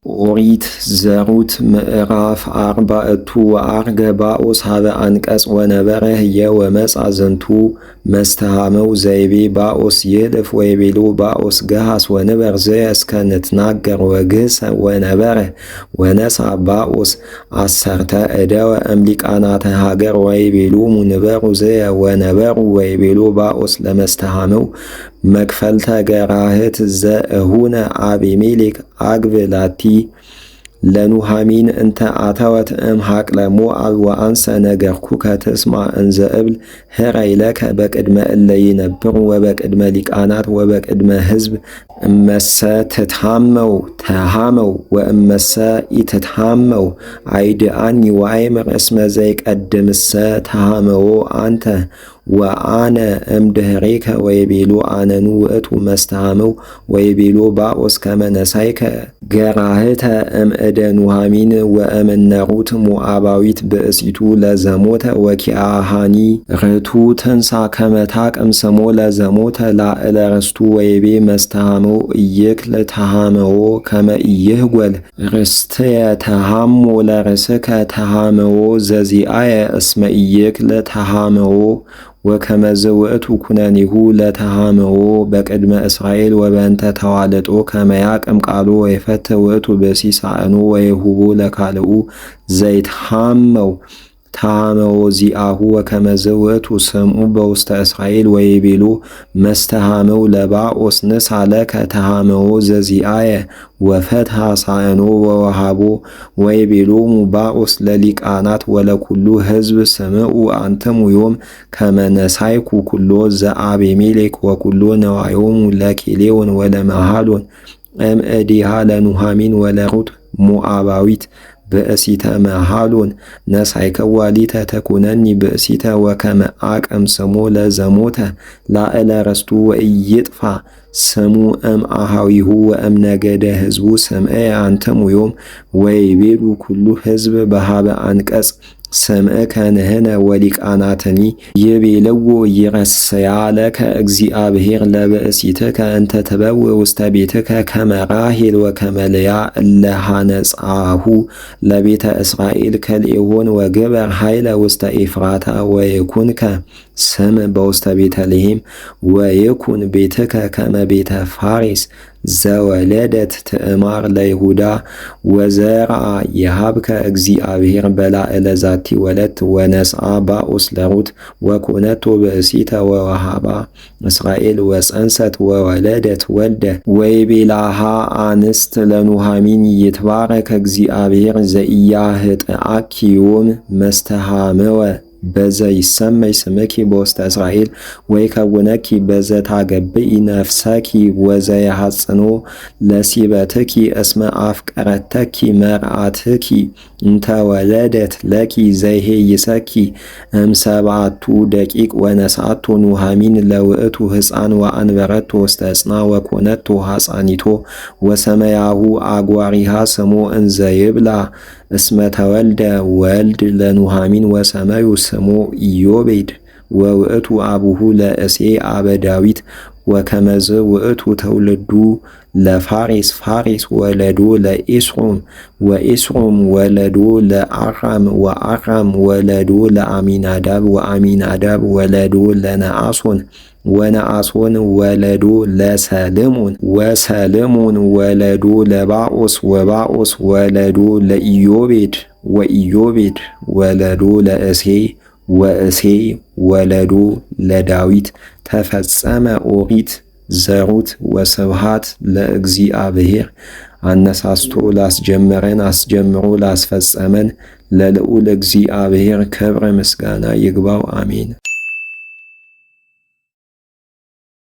ኦሪት ዘሩት ምዕራፍ 40 ወአርገባኦስ ሀበ አንቀጽ ወነበረ የወመጻ ዘንቱ መስተሃመው ዘይቤ ባኦስ ይልፍ ወይቤሎ ባኦስ ገሃስ ወንበር ዘየ እስከ ንትናገር ወግህሰ ወነበረ ወነሳ ባኦስ አሰርተ እደወ እምሊቃናተ ሀገር ወይቤሎ ሙንበሩ ዘየ ወነበሩ ወይቤሎ ባኦስ ለመስተሃመው መክፈልተ ገራህት ዘእሁነ አቢሜሌክ አግብላቲ ለኑሃሚን እንተ አተወት እምሃቅለ ሞዓብ ወአንሰ ነገርኩከ ትስማ እንዘ እብል ህረይ ለከ በቅድመ እለ ይነብሩ ወበቅድመ ሊቃናት ወበቅድመ ሕዝብ እመሰ ትትሃመው ተሃመው ወእመሰ ኢትትሃመው አይድአኒ ወአይምር እስመ ዘይቀድምሰ ተሃመዎ አንተ ወአነ እምድኅሬከ ወይቤሎ አነኑ ውእቱ መስተሃመው ወይቤሎ ባኦስ ከመ ነሳይከ ገራህተ እምእደ ኑሃሚን ወእምነ ሩት ሞዓባዊት ብእሲቱ ለዘሞተ ወኪአሃኒ ርቱ ትንሣ ከመ ታቅም ስሞ ለዘሞተ ላዕለ ርስቱ ወይቤ መስተሃመው ኢይክል ተሃመዎ ከመ ኢይህጐል ርስትየ ተሃሞ ለርእስከ ተሃመዎ ዘዚአየ እስመ ኢይክል ተሃመዎ ወከመዝ ውእቱ ኩነኔሁ ለተሃመዎ በቅድመ እስራኤል ወበእንተ ተዋልጦ ከመ ያቅም ቃሎ ወይፈትሕ ውእቱ ብእሲ ሳእኖ ወይሁቦ ለካልኡ ዘይትሃመው ተሃመዎ ዚአሁ ወከመዝ ውእቱ ስምዑ በውስተ እስራኤል ወይቤሎ መስተሃመው ለባኦስ ንሳ ለከ ተሃመዎ ዘዚአየ ወፈትሐ ሳእኖ ወወሃቦ ወይቤሎሙ ባኦስ ለሊቃናት ወለኩሉ ሕዝብ ስምዑ አንትሙ ዮም ከመ ነሳይኩ ኩሎ ዘአቤሜሌክ ወኩሎ ነዋዮሙ ለኬሌዎን ወለመሃሎን እምእዲሃ ለኑሃሚን ወለሩት ሞዓባዊት ብእሲተ መሃሎን ነሳይከዋ ሊተ ተኩነኒ ብእሲተ ወከመ አቅም ስሞ ለዘሞተ ላዕለ ርስቱ ወኢይጥፋ ስሙ እምአሃዊሁ ወእምነገደ ሕዝቡ ስምዐ አንትሙ ዮም ወይቤሉ ኩሉ ሕዝብ በሃበ አንቀጽ ስምዕከ ንሕነ ወሊቃናትኒ ይቤልዎ ይረስያ ለከ እግዚአብሔር ለብእሲትከ እንተ ትበውእ ውስተ ቤትከ ከመ ራሔል ወከመ ልያ እለ ሐነጻሁ ለቤተ እስራኤል ከልኤሆን ወግበር ኃይለ ውስተ ኤፍራታ ወይኩንከ ስም በውስተ ቤተልሔም ወይኩን ቤትከ ከመ ቤተ ፋሬስ ዘወለደት ትዕማር ለይሁዳ ወዘርአ የሃብከ እግዚአብሔር በላዕለ ዛቲ ወለት ወነስአ ባኦስ ለሩት ወኮነቶ ብእሲተ ወወሃባ እስራኤል ወፀንሰት ወወለደት ወልደ ወይቤላሃ አንስት ለኑሃሚን ይትባረክ እግዚአብሔር ዘኢያህጥአኪ ዮም መስተሃመወ በዘ ይሰመይ ስምኪ በውስተ እስራኤል ወይከውነኪ በዘ ታገብኢ ነፍሰኪ ወዘ የሐጽኖ ለሲበትኪ እስመ አፍቀረተኪ መርአትኪ እንተ ወለደት ለኪ ዘይሄይሰኪ እምሰብዓቱ ደቂቅ ወነስአቶ ኑሃሚን ለውእቱ ሕፃን ወአንበረቶ ውስተ ዕፅና ወኮነቶ ሐፃኒቶ ወሰመያሁ አጓሪሃ ስሞ እንዘ ይብላ እስመ ተወልደ ወልድ ለኑሃሚን ወሰመዩ ስሞ ኢዮቤድ ወውእቱ አቡሁ ለእሴይ አበ ዳዊት ወከመዝ ውእቱ ተውልዱ ለፋሬስ ፋሬስ ወለዶ ለኤስሮም ወኤስሮም ወለዶ ለአራም ወአራም ወለዶ ለአሚናዳብ ወአሚናዳብ ወለዶ ለነአሶን ወነአሶን ወለዶ ለሰልሞን ወሰልሞን ወለዶ ለባኦስ ወባኦስ ወለዶ ለኢዮቤድ ወኢዮቤድ ወለዶ ለእሴይ ወእሴይ ወለዶ ለዳዊት ተፈጸመ ኦሪት ዘሩት ወስብሐት ለእግዚአብሔር። አነሳስቶ ላስጀመረን አስጀምሮ ላስፈጸመን ለልዑል እግዚአብሔር ክብር ምስጋና ይግባው፣ አሜን።